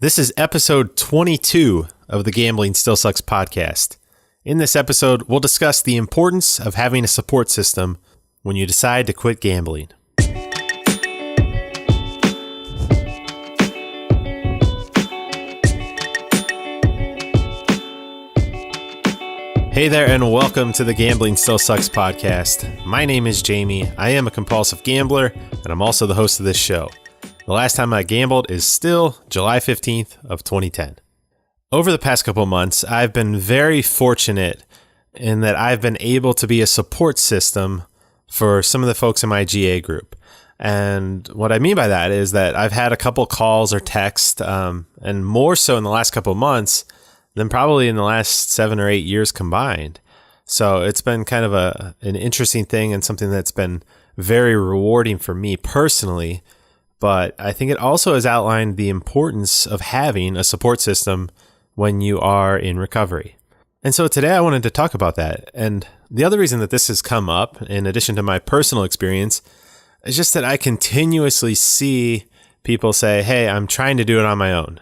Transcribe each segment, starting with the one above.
This is episode 22 of the Gambling Still Sucks podcast. In this episode, we'll discuss the importance of having a support system when you decide to quit gambling. Hey there, and welcome to the Gambling Still Sucks podcast. My name is Jamie. I am a compulsive gambler, and I'm also the host of this show. The last time I gambled is still July 15th of 2010. Over the past couple months, I've been very fortunate in that I've been able to be a support system for some of the folks in my GA group. And what I mean by that is that I've had a couple calls or texts, and more so in the last couple months than probably in the last 7 or 8 years combined. So it's been kind of an interesting thing and something that's been very rewarding for me personally. But I think it also has outlined the importance of having a support system when you are in recovery. And so today I wanted to talk about that. And the other reason that this has come up, in addition to my personal experience, is just that I continuously see people say, hey, I'm trying to do it on my own.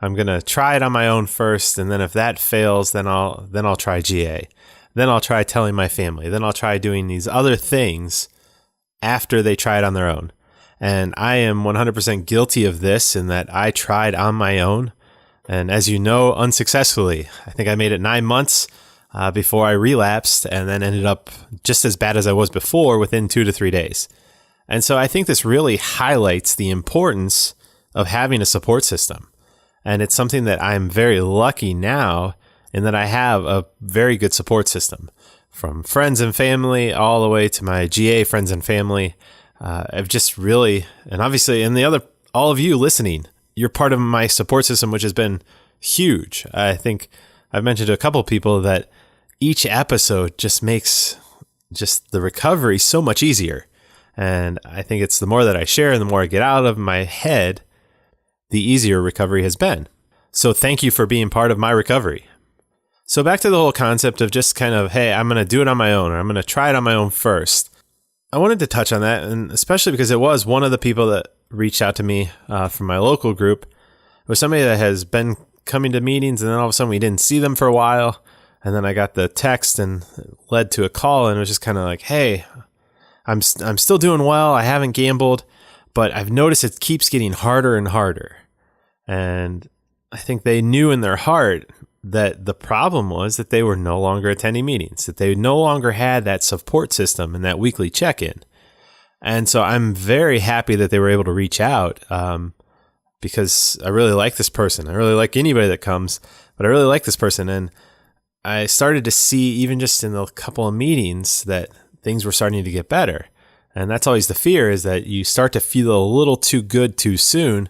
I'm going to try it on my own first. And then if that fails, then I'll try GA. Then I'll try telling my family. Then I'll try doing these other things after they try it on their own. And I am 100% guilty of this in that I tried on my own. And as you know, unsuccessfully. I think I made it 9 months before I relapsed and then ended up just as bad as I was before within 2 to 3 days. And so I think this really highlights the importance of having a support system. And it's something that I'm very lucky now in that I have a very good support system. From friends and family all the way to my GA friends and family. I've just really, and obviously, all of you listening, you're part of my support system, which has been huge. I think I've mentioned to a couple of people that each episode just makes just the recovery so much easier. And I think it's the more that I share and the more I get out of my head, the easier recovery has been. So thank you for being part of my recovery. So back to the whole concept of just kind of, hey, I'm going to do it on my own, or I'm going to try it on my own first. I wanted to touch on that, and especially because it was one of the people that reached out to me from my local group. It was somebody that has been coming to meetings, and then all of a sudden we didn't see them for a while. And then I got the text and it led to a call, and it was just kind of like, hey, I'm still doing well. I haven't gambled, but I've noticed it keeps getting harder and harder. And I think they knew in their heart that the problem was that they were no longer attending meetings, that they no longer had that support system and that weekly check-in. And so I'm very happy that they were able to reach out because I really like this person. I really like anybody that comes, but I really like this person. And I started to see, even just in a couple of meetings, that things were starting to get better. And that's always the fear, is that you start to feel a little too good too soon,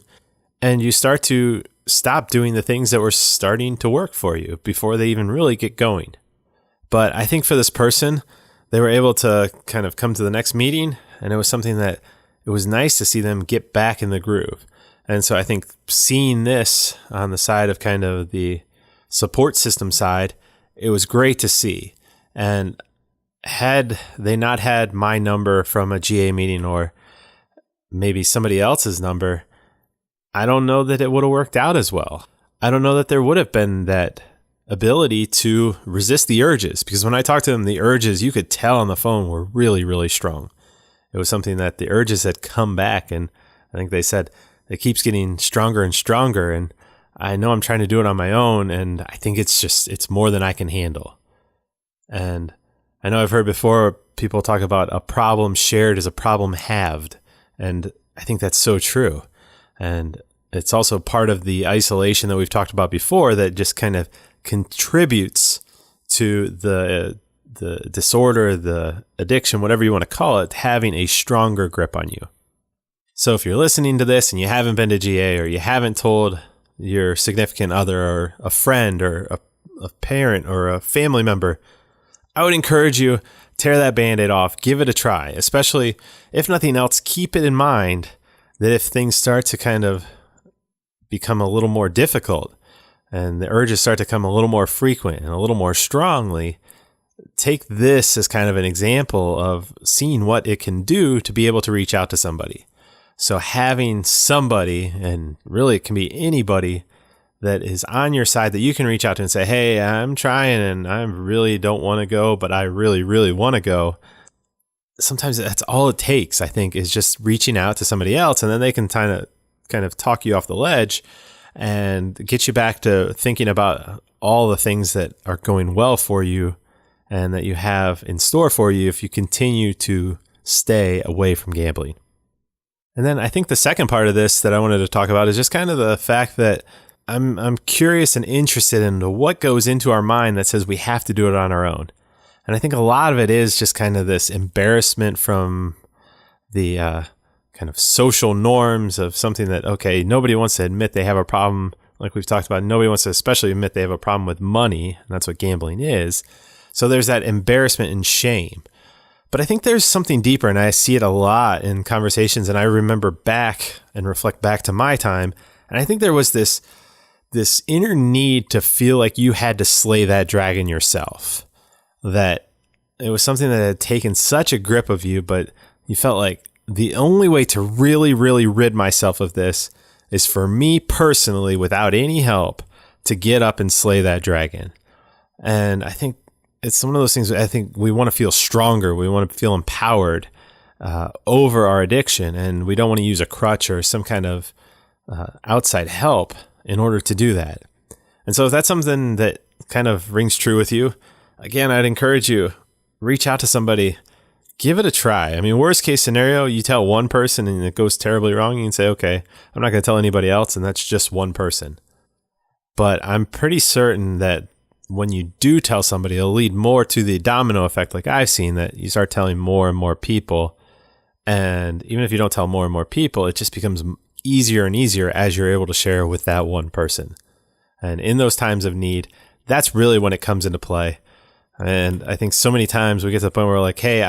and you start to stop doing the things that were starting to work for you before they even really get going. But I think for this person, they were able to kind of come to the next meeting, and it was something that it was nice to see them get back in the groove. And so I think seeing this on the side of kind of the support system side, it was great to see. And had they not had my number from a GA meeting or maybe somebody else's number, I don't know that it would have worked out as well. I don't know that there would have been that ability to resist the urges, because when I talked to them, the urges, you could tell on the phone, were really, really strong. It was something that the urges had come back, and I think they said it keeps getting stronger and stronger, and I know I'm trying to do it on my own, and I think it's more than I can handle. And I know I've heard before people talk about a problem shared is a problem halved, and I think that's so true. And it's also part of the isolation that we've talked about before that just kind of contributes to the disorder, the addiction, whatever you want to call it, having a stronger grip on you. So if you're listening to this and you haven't been to GA, or you haven't told your significant other or a friend or a parent or a family member, I would encourage you, tear that Band-Aid off, give it a try, especially if nothing else, keep it in mind that if things start to kind of become a little more difficult and the urges start to come a little more frequent and a little more strongly, take this as kind of an example of seeing what it can do to be able to reach out to somebody. So having somebody, and really it can be anybody, that is on your side that you can reach out to and say, hey, I'm trying and I really don't want to go, but I really, really want to go. Sometimes that's all it takes, I think, is just reaching out to somebody else, and then they can kind of talk you off the ledge and get you back to thinking about all the things that are going well for you and that you have in store for you if you continue to stay away from gambling. And then I think the second part of this that I wanted to talk about is just kind of the fact that I'm curious and interested in what goes into our mind that says we have to do it on our own. And I think a lot of it is just kind of this embarrassment from the kind of social norms of something that, okay, nobody wants to admit they have a problem. Like we've talked about, nobody wants to especially admit they have a problem with money. And that's what gambling is. So there's that embarrassment and shame. But I think there's something deeper, and I see it a lot in conversations. And I remember back and reflect back to my time. And I think there was this inner need to feel like you had to slay that dragon yourself. That it was something that had taken such a grip of you, but you felt like the only way to really, really rid myself of this is for me personally, without any help, to get up and slay that dragon. And I think it's one of those things. I think we want to feel stronger. We want to feel empowered over our addiction, and we don't want to use a crutch or some kind of outside help in order to do that. And so if that's something that kind of rings true with you, again, I'd encourage you, reach out to somebody, give it a try. I mean, worst case scenario, you tell one person and it goes terribly wrong. You can say, okay, I'm not going to tell anybody else. And that's just one person. But I'm pretty certain that when you do tell somebody, it'll lead more to the domino effect, like I've seen, that you start telling more and more people. And even if you don't tell more and more people, it just becomes easier and easier as you're able to share with that one person. And in those times of need, that's really when it comes into play. And I think so many times we get to the point where we're like, hey,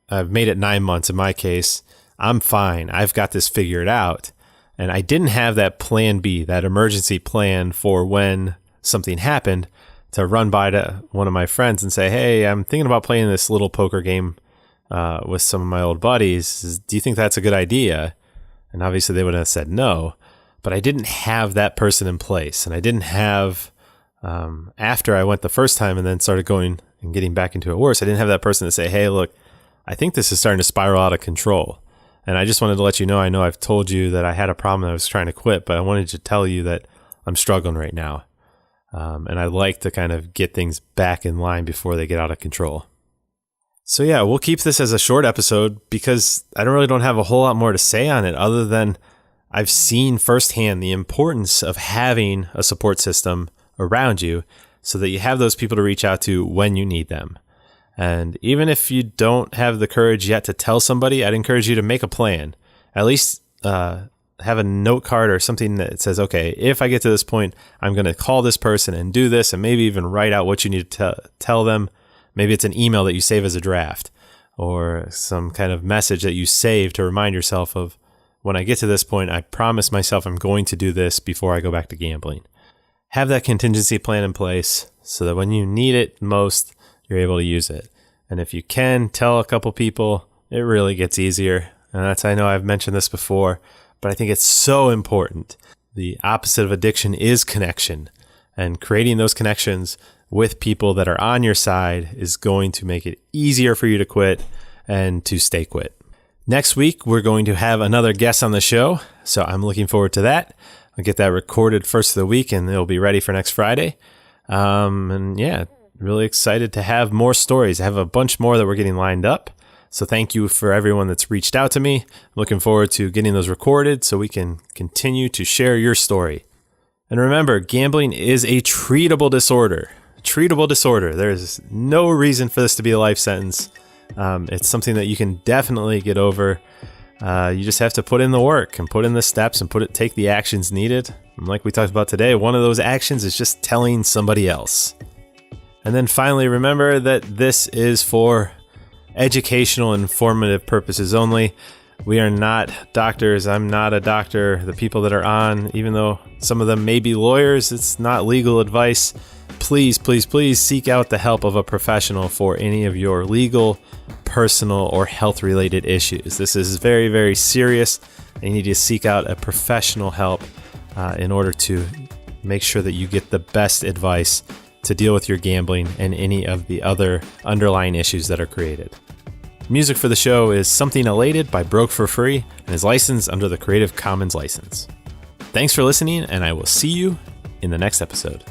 I've made it 9 months in my case. I'm fine. I've got this figured out. And I didn't have that plan B, that emergency plan for when something happened, to run by to one of my friends and say, hey, I'm thinking about playing this little poker game with some of my old buddies. Do you think that's a good idea? And obviously they would have said no, but I didn't have that person in place. And I didn't have, after I went the first time and then started going and getting back into it worse, I didn't have that person to say, hey, look, I think this is starting to spiral out of control. And I just wanted to let you know, I know I've told you that I had a problem that I was trying to quit, but I wanted to tell you that I'm struggling right now. And I like to kind of get things back in line before they get out of control. So yeah, we'll keep this as a short episode because I don't have a whole lot more to say on it other than I've seen firsthand the importance of having a support system around you so that you have those people to reach out to when you need them. And even if you don't have the courage yet to tell somebody, I'd encourage you to make a plan. At least have a note card or something that says, okay, if I get to this point, I'm going to call this person and do this, and maybe even write out what you need to tell them. Maybe it's an email that you save as a draft or some kind of message that you save to remind yourself of, when I get to this point, I promise myself I'm going to do this before I go back to gambling. Have that contingency plan in place so that when you need it most, you're able to use it. And if you can tell a couple people, it really gets easier. And I know I've mentioned this before, but I think it's so important. The opposite of addiction is connection. And creating those connections with people that are on your side is going to make it easier for you to quit and to stay quit. Next week, we're going to have another guest on the show, so I'm looking forward to that. I'll get that recorded first of the week, and it'll be ready for next Friday. And yeah, really excited to have more stories. I have a bunch more that we're getting lined up. So thank you for everyone that's reached out to me. Looking forward to getting those recorded so we can continue to share your story. And remember, gambling is a treatable disorder. Treatable disorder. There's no reason for this to be a life sentence. It's something that you can definitely get over. You just have to put in the work and put in the steps and take the actions needed. And like we talked about today, one of those actions is just telling somebody else. And then finally, remember that this is for educational and informative purposes only. We are not doctors. I'm not a doctor. The people that are on, even though some of them may be lawyers, it's not legal advice. please, please, please seek out the help of a professional for any of your legal, personal, or health-related issues. This is very, very serious. You need to seek out a professional help in order to make sure that you get the best advice to deal with your gambling and any of the other underlying issues that are created. Music for the show is Something Elated by Broke for Free and is licensed under the Creative Commons license. Thanks for listening, and I will see you in the next episode.